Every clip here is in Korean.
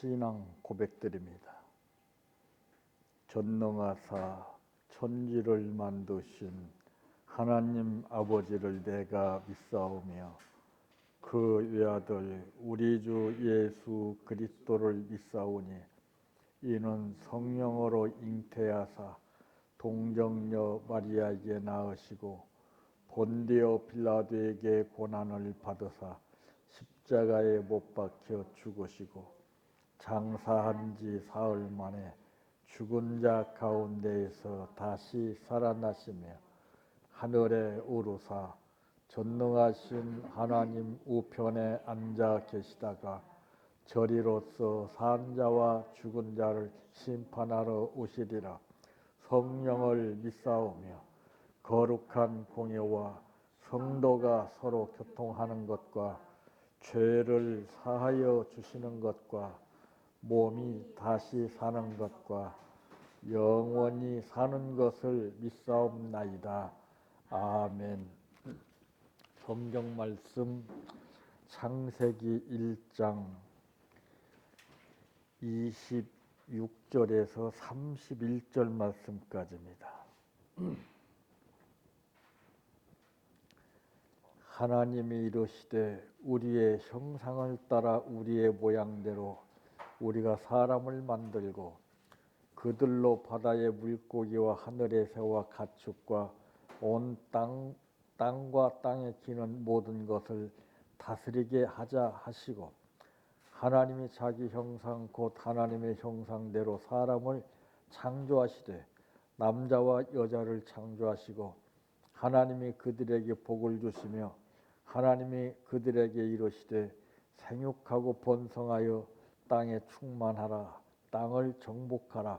신앙 고백드립니다. 전능하사 천지를 만드신 하나님 아버지를 내가 믿사오며 그 외아들 우리 주 예수 그리스도를 믿사오니 이는 성령으로 잉태하사 동정녀 마리아에게 낳으시고 본디오 빌라도에게 고난을 받으사 십자가에 못 박혀 죽으시고 장사한 지 사흘 만에 죽은 자 가운데에서 다시 살아나시며 하늘에 오르사 전능하신 하나님 우편에 앉아 계시다가 저리로서 산 자와 죽은 자를 심판하러 오시리라. 성령을 믿사오며 거룩한 공예와 성도가 서로 교통하는 것과 죄를 사하여 주시는 것과 몸이 다시 사는 것과 영원히 사는 것을 믿사옵나이다. 아멘. 성경 말씀 창세기 1장 26절에서 31절 말씀까지입니다. 하나님이 이르시되 우리의 형상을 따라 우리의 모양대로 우리가 사람을 만들고 그들로 바다의 물고기와 하늘의 새와 가축과 온 땅과 땅에 기는 모든 것을 다스리게 하자 하시고 하나님이 자기 형상 곧 하나님의 형상대로 사람을 창조하시되 남자와 여자를 창조하시고 하나님이 그들에게 복을 주시며 하나님이 그들에게 이르시되 생육하고 번성하여 땅에 충만하라. 땅을 정복하라.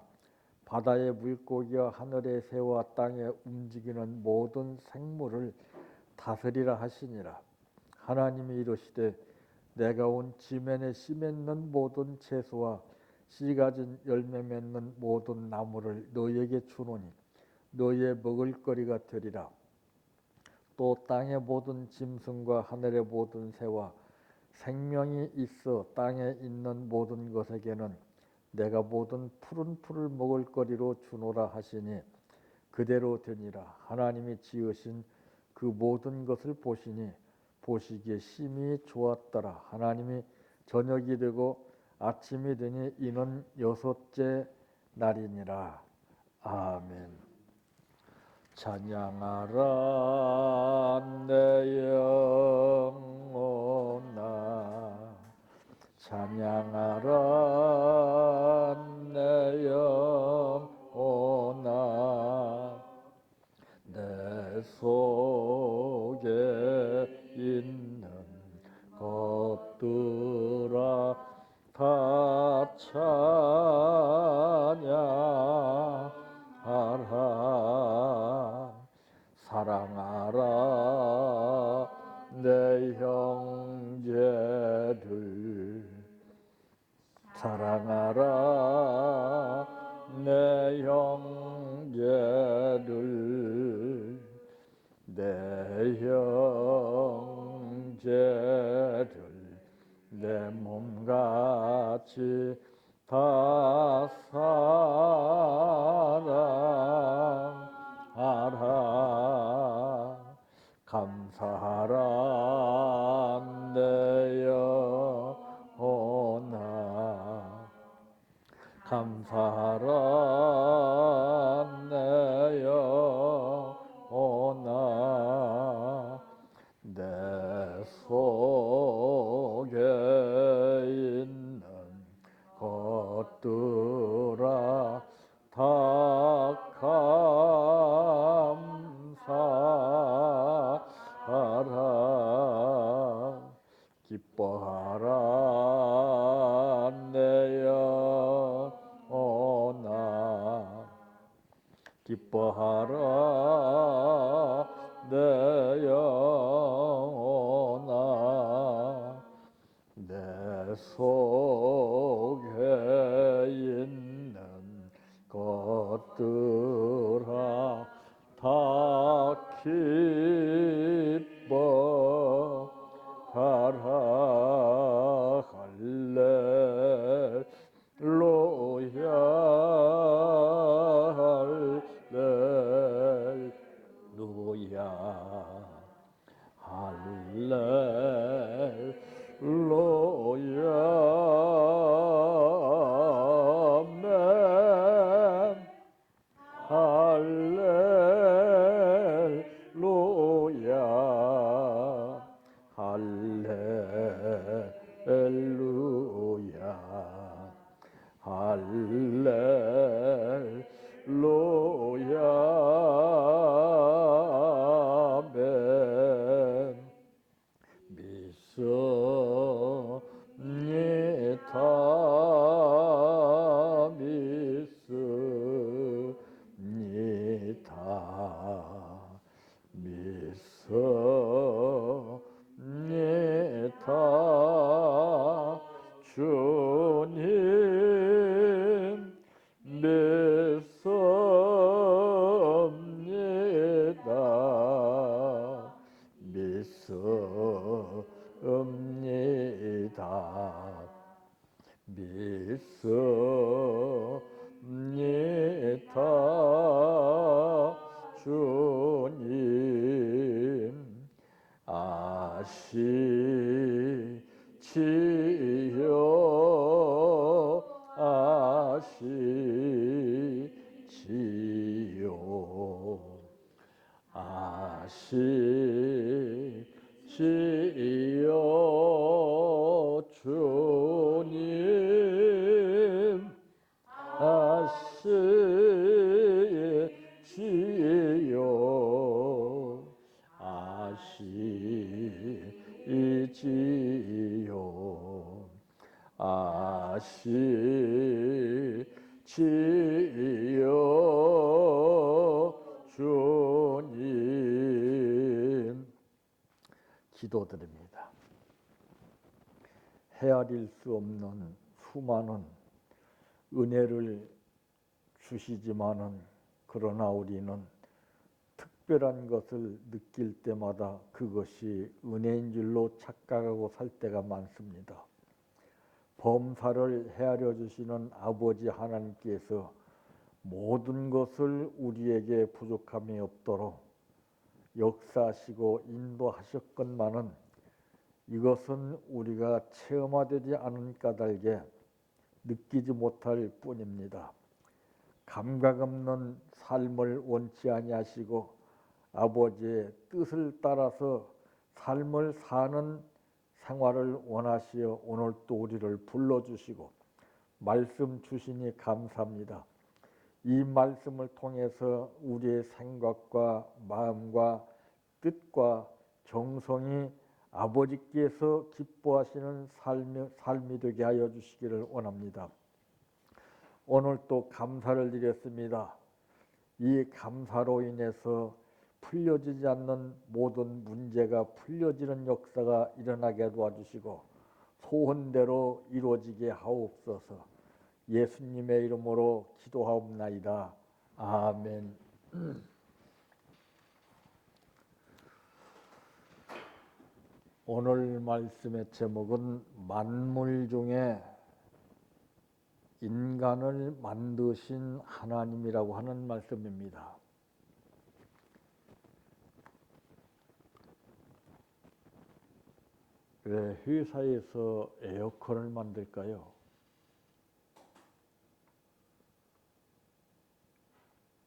바다의 물고기와 하늘의 새와 땅에 움직이는 모든 생물을 다스리라 하시니라. 하나님이 이르시되 내가 온 지면에 씨 맺는 모든 채소와 씨 가진 열매 맺는 모든 나무를 너희에게 주노니 너희의 먹을거리가 되리라. 또 땅의 모든 짐승과 하늘의 모든 새와 생명이 있어 땅에 있는 모든 것에게는 내가 모든 푸른 풀을 먹을거리로 주노라 하시니 그대로 되니라. 하나님이 지으신 그 모든 것을 보시니 보시기에 심히 좋았더라. 하나님이 저녁이 되고 아침이 되니 이는 여섯째 날이니라. 아멘. 찬양하라 내 영혼아 찬양하라 내 영혼아 내 속에 있는 것들아 다 찬양하라 사랑하라 내 형제들 사랑하라 내 형제들 내 형제들 내 몸같이 다 사랑하라 감사하라 내 영혼아 감사하라 내 영혼아 내 속에 있는 것들아 다 감사하라 기뻐하라 내 영혼아 기뻐하라 내 영혼아 내 속에 있는 것들아 다 기뻐하라 할렐루야 믿습니다. 주님 아시지요. 아시지요. 아시지요. 주님 아시지요. 아시지요. 아시지요. 주님 기도드립니다. 헤아릴 수 없는 수많은 은혜를 주시지만은 그러나 우리는 특별한 것을 느낄 때마다 그것이 은혜인 줄로 착각하고 살 때가 많습니다. 범사를 헤아려 주시는 아버지 하나님께서 모든 것을 우리에게 부족함이 없도록 역사하시고 인도하셨건만은 이것은 우리가 체험하지 않은 까닭에 느끼지 못할 뿐입니다. 감각 없는 삶을 원치 아니하시고 아버지의 뜻을 따라서 삶을 사는 생활을 원하시어 오늘 또 우리를 불러주시고 말씀 주시니 감사합니다. 이 말씀을 통해서 우리의 생각과 마음과 뜻과 정성이 아버지께서 기뻐하시는 삶이 되게 하여 주시기를 원합니다. 오늘 또 감사를 드렸습니다. 이 감사로 인해서 풀려지지 않는 모든 문제가 풀려지는 역사가 일어나게 도와주시고 소원대로 이루어지게 하옵소서. 예수님의 이름으로 기도하옵나이다. 아멘. 오늘 말씀의 제목은 만물 중에 인간을 만드신 하나님이라고 하는 말씀입니다. 왜 회사에서 에어컨을 만들까요?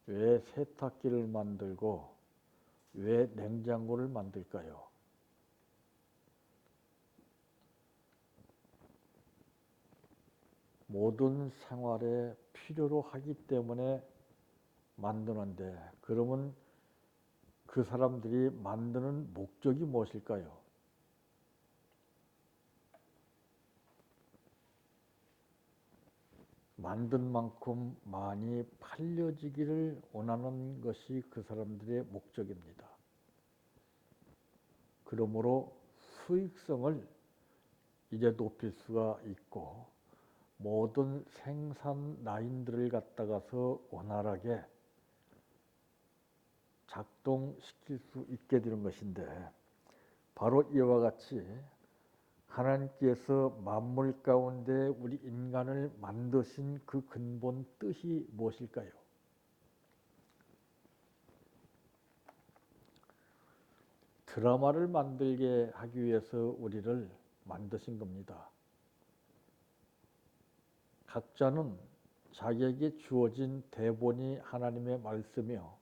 왜 세탁기를 만들고 왜 냉장고를 만들까요? 모든 생활에 필요로 하기 때문에 만드는데 그러면 그 사람들이 만드는 목적이 무엇일까요? 만든 만큼 많이 팔려지기를 원하는 것이 그 사람들의 목적입니다. 그러므로 수익성을 이제 높일 수가 있고 모든 생산 라인들을 갖다가서 원활하게 작동시킬 수 있게 되는 것인데 바로 이와 같이 하나님께서 만물 가운데 우리 인간을 만드신 그 근본 뜻이 무엇일까요? 드라마를 만들게 하기 위해서 우리를 만드신 겁니다. 각자는 자기에게 주어진 대본이 하나님의 말씀이요.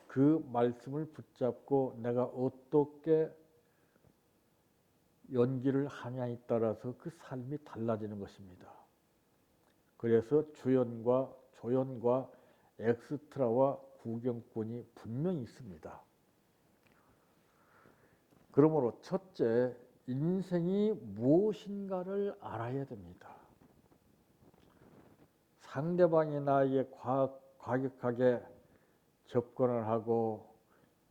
그 말씀을 붙잡고 내가 어떻게 연기를 하냐에 따라서 그 삶이 달라지는 것입니다. 그래서 주연과 조연과 엑스트라와 구경꾼이 분명히 있습니다. 그러므로 첫째, 인생이 무엇인가를 알아야 됩니다. 상대방이 나에게 과격하게 접근을 하고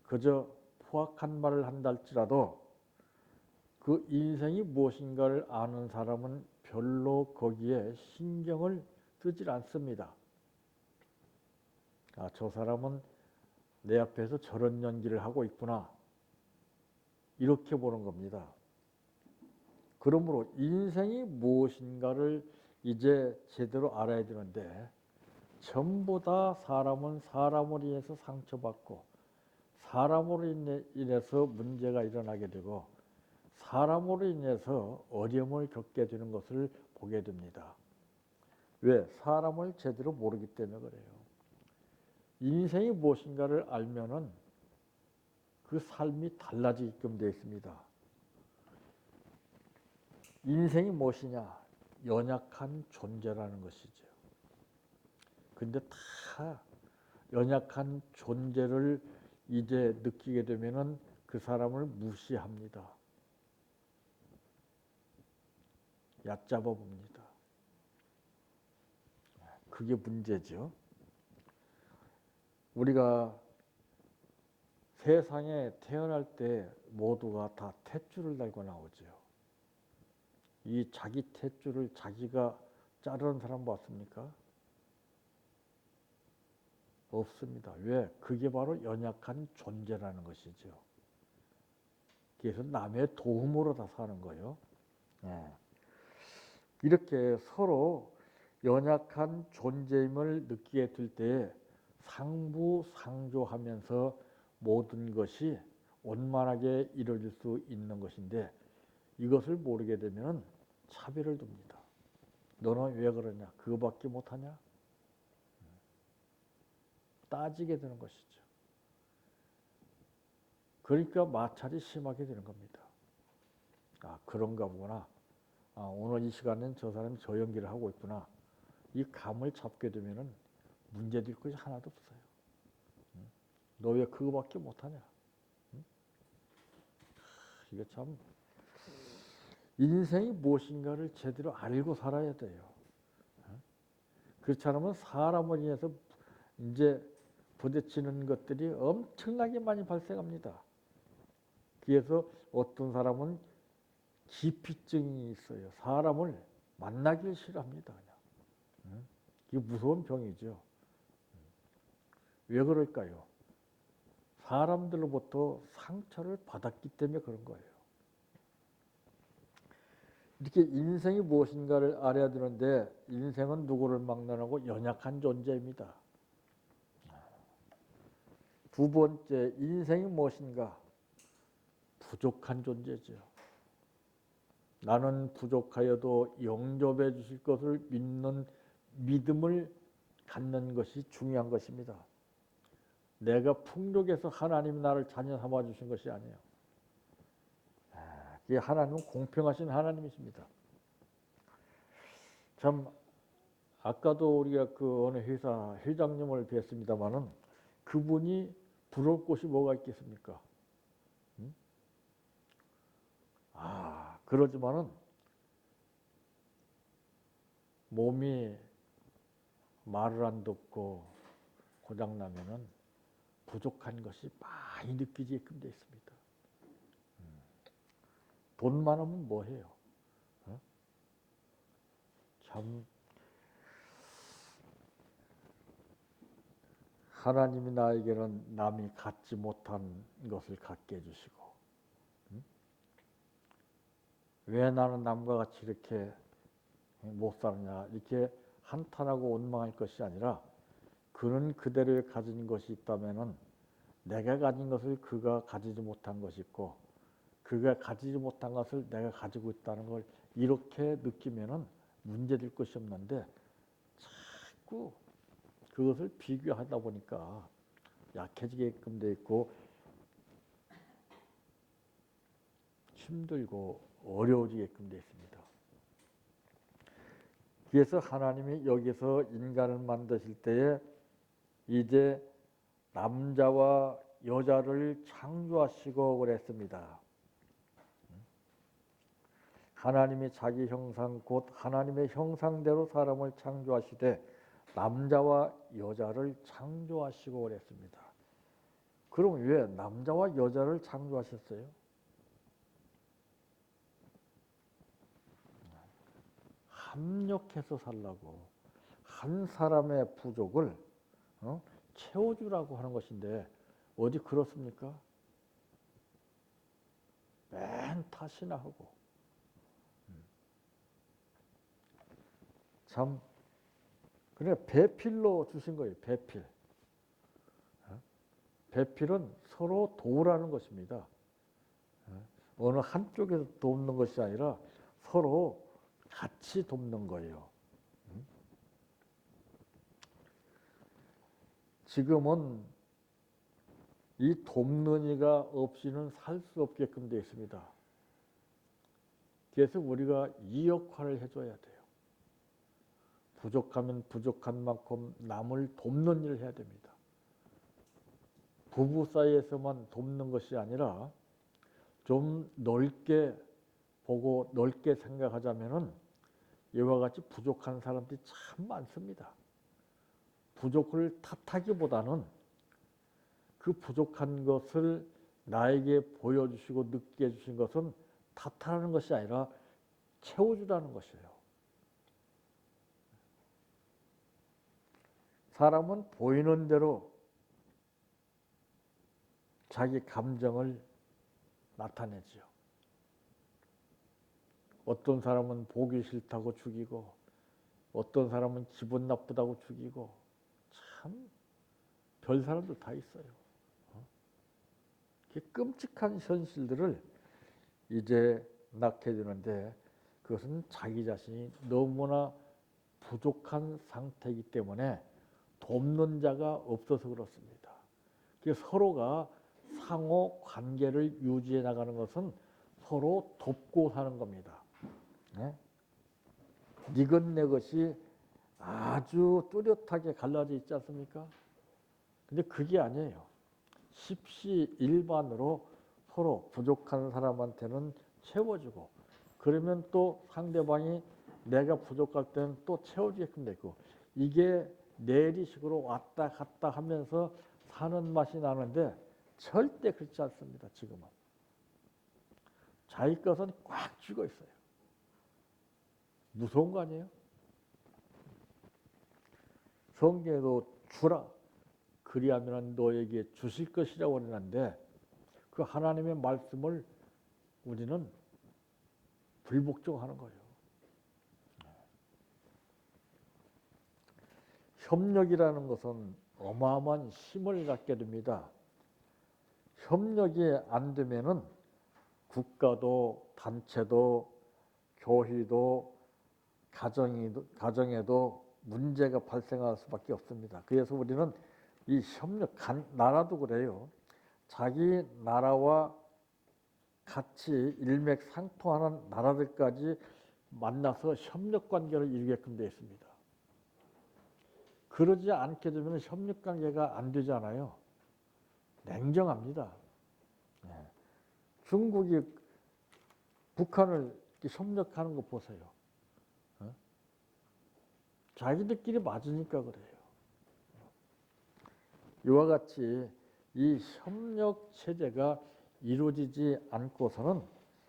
그저 포악한 말을 한다 할지라도 그 인생이 무엇인가를 아는 사람은 별로 거기에 신경을 쓰질 않습니다. 아, 저 사람은 내 앞에서 저런 연기를 하고 있구나. 이렇게 보는 겁니다. 그러므로 인생이 무엇인가를 이제 제대로 알아야 되는데, 전부 다 사람은 사람으로 인해서 상처받고 사람으로 인해서 문제가 일어나게 되고 사람으로 인해서 어려움을 겪게 되는 것을 보게 됩니다. 왜? 사람을 제대로 모르기 때문에 그래요. 인생이 무엇인가를 알면은 그 삶이 달라지게끔 되어 있습니다. 인생이 무엇이냐? 연약한 존재라는 것이죠. 근데 다 연약한 존재를 이제 느끼게 되면은 그 사람을 무시합니다. 얕잡아 봅니다. 그게 문제죠. 우리가 세상에 태어날 때 모두가 다 탯줄을 달고 나오죠. 이 자기 탯줄을 자기가 자르는 사람 봤습니까? 없습니다. 왜? 그게 바로 연약한 존재라는 것이죠. 그래서 남의 도움으로 다 사는 거예요. 네. 이렇게 서로 연약한 존재임을 느끼게 될 때 상부상조하면서 모든 것이 원만하게 이루어질 수 있는 것인데, 이것을 모르게 되면 차별을 둡니다. 너는 왜 그러냐? 그거밖에 못하냐? 따지게 되는 것이죠. 그러니까 마찰이 심하게 되는 겁니다. 아, 그런가 보구나. 아, 오늘 이 시간엔 저 사람이 저 연기를 하고 있구나. 이 감을 잡게 되면은 문제될 것이 하나도 없어요. 너 왜 그거밖에 못하냐? 이게 참 인생이 무엇인가를 제대로 알고 살아야 돼요. 그렇지 않으면 사람을 인해서 이제 부딪히는 것들이 엄청나게 많이 발생합니다. 그래서 어떤 사람은 기피증이 있어요. 사람을 만나기를 싫어합니다. 그냥. 이게 무서운 병이죠. 왜 그럴까요? 사람들로부터 상처를 받았기 때문에 그런 거예요. 이렇게 인생이 무엇인가를 알아야 되는데, 인생은 누구를 막론하고 연약한 존재입니다. 두 번째, 인생이 무엇인가? 부족한 존재죠. 나는 부족하여도 영접해 주실 것을 믿는 믿음을 갖는 것이 중요한 것입니다. 내가 풍족해서 하나님이 나를 자녀 삼아 주신 것이 아니에요. 하나님은 공평하신 하나님이십니다. 참 아까도 우리가 그 어느 회사 회장님을 뵀습니다마는 그분이 부러울 곳이 뭐가 있겠습니까? 그러지만은 몸이 말을 안 듣고 고장나면은 부족한 것이 많이 느껴지게끔 되어 있습니다. 돈 많으면 뭐 해요? 참 하나님이 나에게는 남이 갖지 못한 것을 갖게 해주시고, 왜 나는 남과 같이 이렇게 못 사느냐 이렇게 한탄하고 원망할 것이 아니라, 그는 그대로 가진 것이 있다면은 내가 가진 것을 그가 가지지 못한 것이 있고, 그가 가지지 못한 것을 내가 가지고 있다는 걸 이렇게 느끼면은 문제될 것이 없는데, 자꾸 그것을 비교하다 보니까 약해지게끔 돼 있고 힘들고 어려워지게끔 돼 있습니다. 그래서 하나님이 여기서 인간을 만드실 때에 이제 남자와 여자를 창조하시고 그랬습니다. 하나님이 자기 형상 곧 하나님의 형상대로 사람을 창조하시되 남자와 여자를 창조하시고 그랬습니다. 그럼 왜 남자와 여자를 창조하셨어요? 합력해서 살라고, 한 사람의 부족을 채워주라고 하는 것인데 어디 그렇습니까? 맨 탓이나 하고 참, 그래 배필로 주신 거예요. 배필. 배필은 서로 도우라는 것입니다. 어느 한쪽에서 돕는 것이 아니라 서로 같이 돕는 거예요. 지금은 이 돕는 이가 없이는 살 수 없게끔 되어 있습니다. 그래서 우리가 이 역할을 해줘야 돼요. 부족하면 부족한 만큼 남을 돕는 일을 해야 됩니다. 부부 사이에서만 돕는 것이 아니라 좀 넓게 보고 넓게 생각하자면은 이와 같이 부족한 사람들이 참 많습니다. 부족을 탓하기보다는 그 부족한 것을 나에게 보여주시고 느끼게 해주신 것은 탓하는 것이 아니라 채워주라는 것이에요. 사람은 보이는 대로 자기 감정을 나타내지요. 어떤 사람은 보기 싫다고 죽이고 어떤 사람은 기분 나쁘다고 죽이고 참 별 사람들 다 있어요. 끔찍한 현실들을 이제 낳게 되는데 그것은 자기 자신이 너무나 부족한 상태이기 때문에 돕는 자가 없어서 그렇습니다. 서로가 상호 관계를 유지해 나가는 것은 서로 돕고 사는 겁니다. 네? 니것 내 것이 아주 뚜렷하게 갈라져 있지 않습니까? 근데 그게 아니에요. 십시일반으로 서로 부족한 사람한테는 채워주고 그러면 또 상대방이 내가 부족할 때는 또 채워주게끔 되고 이게 내리식으로 왔다 갔다 하면서 사는 맛이 나는데 절대 그렇지 않습니다. 지금은. 자기 것은 꽉 쥐고 있어요. 무서운 거 아니에요? 성경에도 주라. 그리하면 너에게 주실 것이라고 그러는데 그 하나님의 말씀을 우리는 불복종하는 거예요. 협력이라는 것은 어마어마한 힘을 갖게 됩니다. 협력이 안 되면은 국가도 단체도 교회도 가정에도 문제가 발생할 수밖에 없습니다. 그래서 우리는 이 협력, 나라도 그래요. 자기 나라와 같이 일맥상통하는 나라들까지 만나서 협력 관계를 이루게끔 되어 있습니다. 그러지 않게 되면 협력 관계가 안 되잖아요. 냉정합니다. 네. 중국이 북한을 협력하는 거 보세요. 자기들끼리 맞으니까 그래요. 이와 같이 이 협력 체제가 이루어지지 않고서는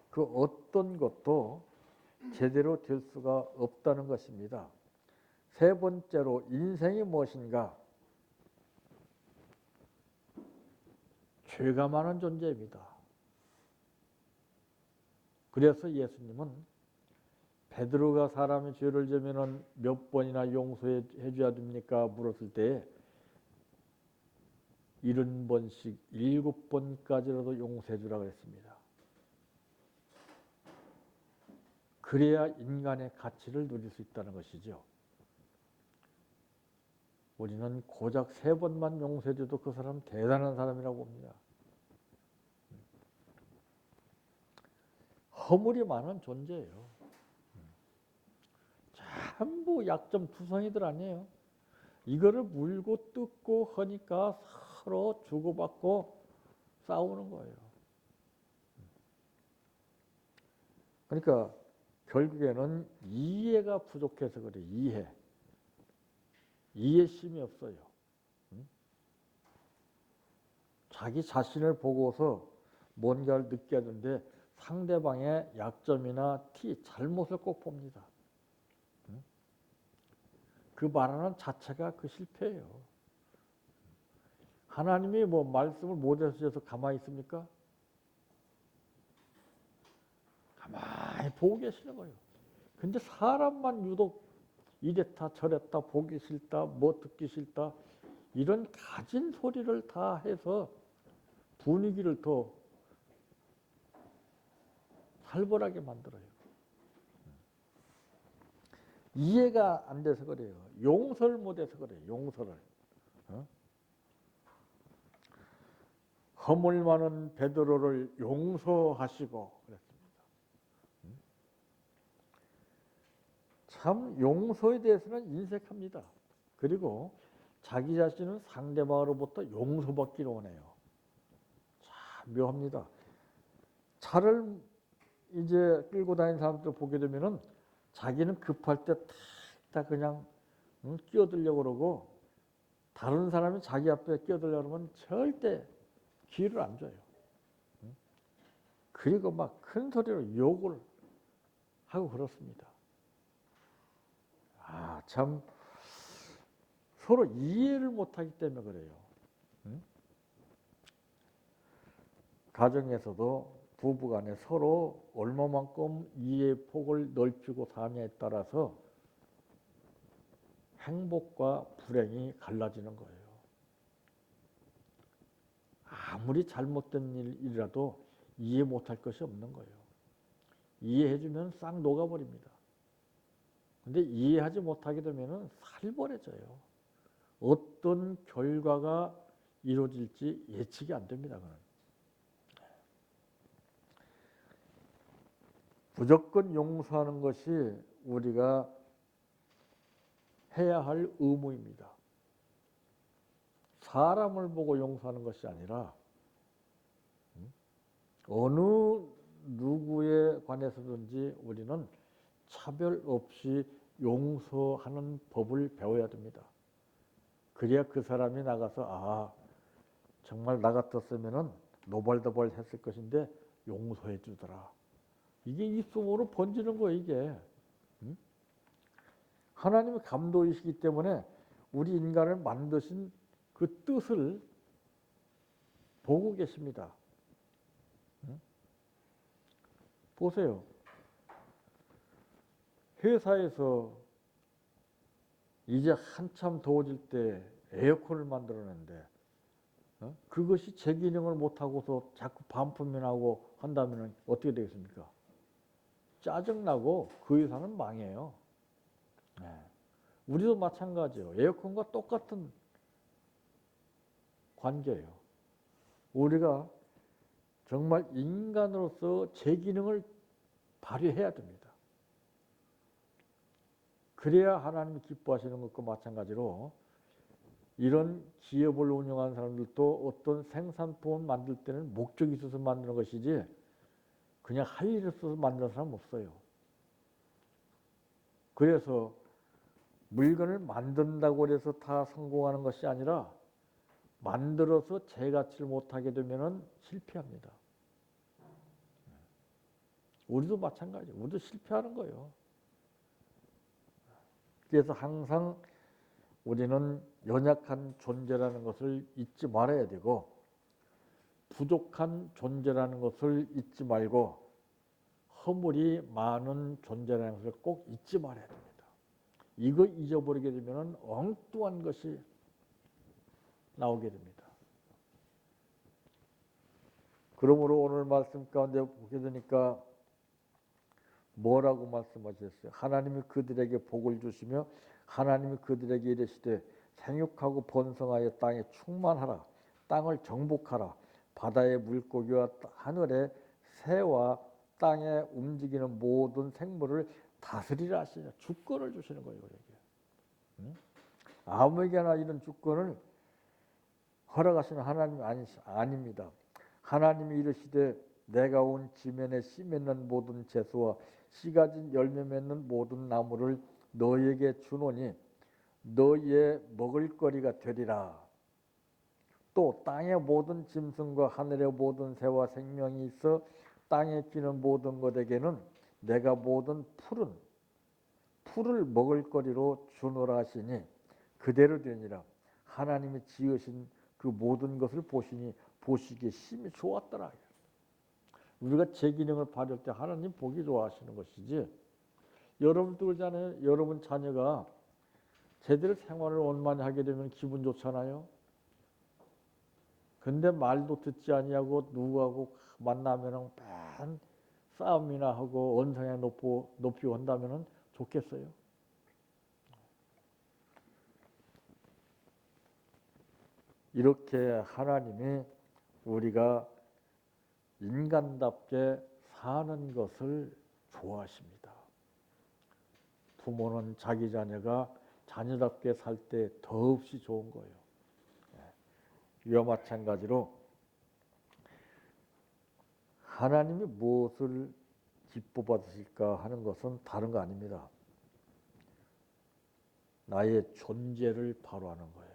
그 어떤 것도 제대로 될 수가 없다는 것입니다. 세 번째로 인생이 무엇인가? 죄가 많은 존재입니다. 그래서 예수님은 베드로가 사람이 죄를 지으면 몇 번이나 용서해 줘야 됩니까? 물었을 때 70번씩 7번까지라도 용서해 주라고 했습니다. 그래야 인간의 가치를 누릴 수 있다는 것이죠. 우리는 고작 3번만 용서해 줘도 그 사람 대단한 사람이라고 봅니다. 허물이 많은 존재예요. 전부 약점투성이들 아니에요. 이거를 물고 뜯고 하니까 서로 주고받고 싸우는 거예요. 그러니까 결국에는 이해가 부족해서 그래. 이해심이 없어요. 자기 자신을 보고서 뭔가를 느껴야 되는데 상대방의 약점이나 잘못을 꼭 봅니다. 그 말하는 자체가 그 실패예요. 하나님이 뭐 말씀을 못 해주셔서 가만히 있습니까? 가만히 보고 계시는 거예요. 근데 사람만 유독 이랬다 저랬다 보기 싫다 뭐 듣기 싫다 이런 가진 소리를 다 해서 분위기를 더 살벌하게 만들어요. 이해가 안 돼서 그래요. 용서를 못해서 그래요. 용서를. 허물 많은 베드로를 용서하시고 그랬습니다. 참 용서에 대해서는 인색합니다. 그리고 자기 자신은 상대방으로부터 용서받기를 원해요. 참 묘합니다. 차를 이제 끌고 다니는 사람들 보게 되면은 자기는 급할 때 다 그냥 끼어들려고 그러고 다른 사람이 자기 앞에 끼어들려고 그러면 절대 기회를 안 줘요. 그리고 막 큰 소리로 욕을 하고 그렇습니다. 아, 참 서로 이해를 못하기 때문에 그래요. 가정에서도 부부간에 서로 얼마만큼 이해의 폭을 넓히고 사냐에 따라서 행복과 불행이 갈라지는 거예요. 아무리 잘못된 일이라도 이해 못할 것이 없는 거예요. 이해해주면 싹 녹아버립니다. 근데 이해하지 못하게 되면 살벌해져요. 어떤 결과가 이루어질지 예측이 안 됩니다. 그건. 무조건 용서하는 것이 우리가 해야 할 의무입니다. 사람을 보고 용서하는 것이 아니라 어느 누구에 관해서든지 우리는 차별 없이 용서하는 법을 배워야 됩니다. 그래야 그 사람이 나가서 아 정말 나 같았으면은 노발더발 했을 것인데 용서해 주더라. 이게 입소문으로 번지는 거예요. 이게 하나님의 감도이시기 때문에 우리 인간을 만드신 그 뜻을 보고 계십니다. 보세요. 회사에서 이제 한참 더워질 때 에어컨을 만들어낸데 그것이 제 기능을 못하고서 자꾸 반품이 나고 한다면 어떻게 되겠습니까? 짜증나고 그 회사는 망해요. 네. 우리도 마찬가지예요. 에어컨과 똑같은 관계예요. 우리가 정말 인간으로서 제 기능을 발휘해야 됩니다. 그래야 하나님이 기뻐하시는 것과 마찬가지로 이런 기업을 운영하는 사람들도 어떤 생산품을 만들 때는 목적이 있어서 만드는 것이지 그냥 할 일이 없어서 만드는 사람 없어요. 그래서 물건을 만든다고 해서 다 성공하는 것이 아니라 만들어서 제 가치를 못하게 되면 실패합니다. 우리도 마찬가지예요. 우리도 실패하는 거예요. 그래서 항상 우리는 연약한 존재라는 것을 잊지 말아야 되고 부족한 존재라는 것을 잊지 말고 허물이 많은 존재라는 것을 꼭 잊지 말아야 됩니다. 이거 잊어버리게 되면 엉뚱한 것이 나오게 됩니다. 그러므로 오늘 말씀 가운데 보게 되니까 뭐라고 말씀하셨어요? 하나님이 그들에게 복을 주시며 하나님이 그들에게 이르시되 생육하고 번성하여 땅에 충만하라. 땅을 정복하라. 바다의 물고기와 하늘의 새와 땅에 움직이는 모든 생물을 다스리라 하시냐. 주권을 주시는 거예요. 우리에게. 아무에게나 이런 주권을 허락하시는 하나님이 아닙니다. 하나님이 이르시되 내가 온 지면에 씨 맺는 모든 채소와 씨 가진 열매 맺는 모든 나무를 너희에게 주노니 너희의 먹을거리가 되리라. 또 땅의 모든 짐승과 하늘의 모든 새와 생명이 있어 땅에 피는 모든 것에게는 내가 모든 풀을 먹을거리로 주노라 하시니 그대로 되니라. 하나님이 지으신 그 모든 것을 보시니 보시기에 심히 좋았더라. 우리가 제 기능을 발휘할 때 하나님 보기 좋아하시는 것이지. 여러분도 그러잖아요. 여러분 자녀가 제대로 생활을 원만히 하게 되면 기분 좋잖아요. 근데 말도 듣지 아니하고 누구하고 만나면은 반 싸움이나 하고 언성에 높이 온다면은 좋겠어요. 이렇게 하나님이 우리가 인간답게 사는 것을 좋아하십니다. 부모는 자기 자녀가 자녀답게 살 때 더없이 좋은 거예요. 이와 마찬가지로 하나님이 무엇을 기뻐 받으실까 하는 것은 다른 거 아닙니다. 나의 존재를 바로하는 거예요.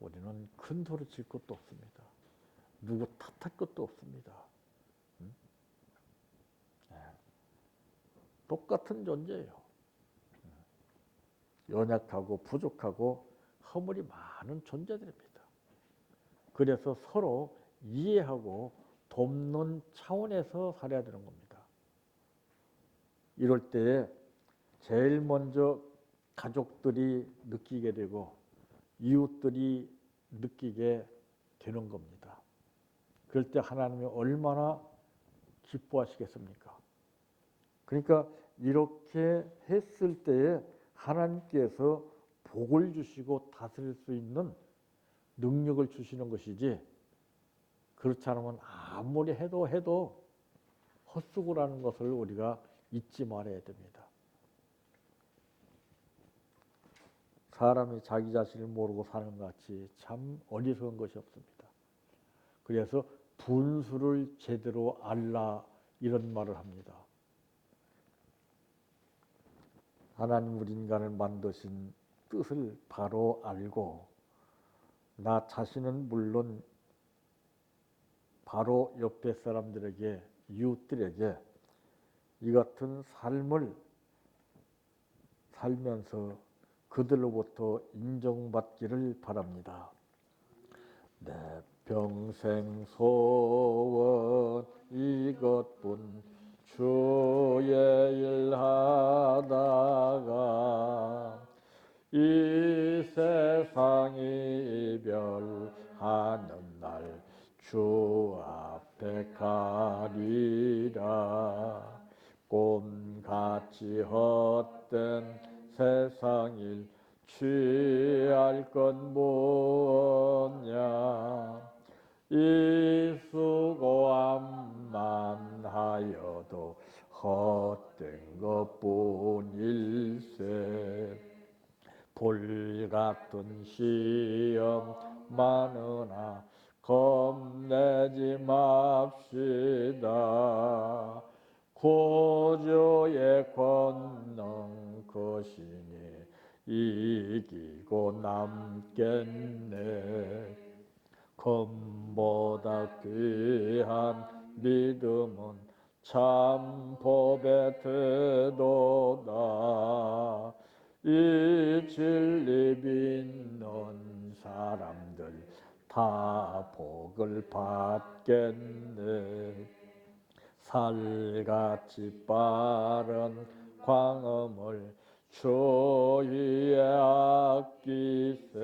우리는 큰 소리 칠 것도 없습니다. 누구 탓할 것도 없습니다. 똑같은 존재예요. 연약하고 부족하고 허물이 많은 존재들입니다. 그래서 서로 이해하고 돕는 차원에서 살아야 되는 겁니다. 이럴 때에 제일 먼저 가족들이 느끼게 되고 이웃들이 느끼게 되는 겁니다. 그럴 때 하나님이 얼마나 기뻐하시겠습니까? 그러니까 이렇게 했을 때에 하나님께서 복을 주시고 다스릴 수 있는 능력을 주시는 것이지, 그렇지 않으면 아무리 해도 헛수고라는 것을 우리가 잊지 말아야 됩니다. 사람이 자기 자신을 모르고 사는 것 같이 참 어리석은 것이 없습니다. 그래서 분수를 제대로 알라 이런 말을 합니다. 하나님 우리 인간을 만드신 뜻을 바로 알고 나 자신은 물론 바로 옆에 사람들에게 이웃들에게 이 같은 삶을 살면서 그들로부터 인정받기를 바랍니다. 내 평생 소원 이것뿐 주의 일 하다가 이 세상이 이별하는 날 주 앞에 가리라. 꿈같이 헛된 세상일 취할 건 뭐냐. 이 수고함만 하여도 헛된 것뿐일세. 불같은 시험 많으나 겁내지 맙시다. 구주의 권능 크시니 이기고 남겠네. 금보다 귀한 믿음은 참 법에 되도다. 이 진리 믿는 사람들 다 복을 받겠네. 살같이 빠른 광음을 주 위에 아끼세.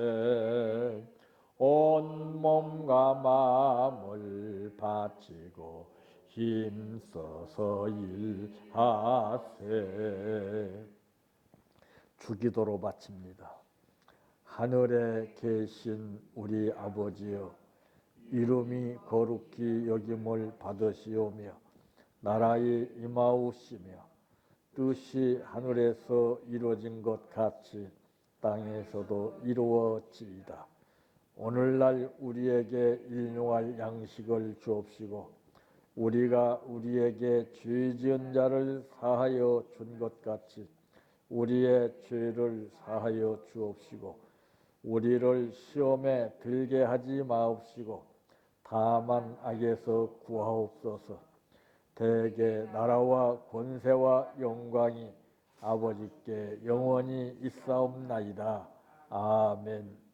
온 몸과 마음을 바치고 힘써서 일하세. 주기도로 바칩니다. 하늘에 계신 우리 아버지여, 이름이 거룩히 여김을 받으시오며 나라의 임하옵시며 뜻이 하늘에서 이루어진 것 같이 땅에서도 이루어지이다. 오늘날 우리에게 일용할 양식을 주옵시고 우리가 우리에게 죄 지은 자를 사하여 준 것 같이 우리의 죄를 사하여 주옵시고 우리를 시험에 들게 하지 마옵시고 다만 악에서 구하옵소서. 대개 나라와 권세와 영광이 아버지께 영원히 있사옵나이다. 아멘.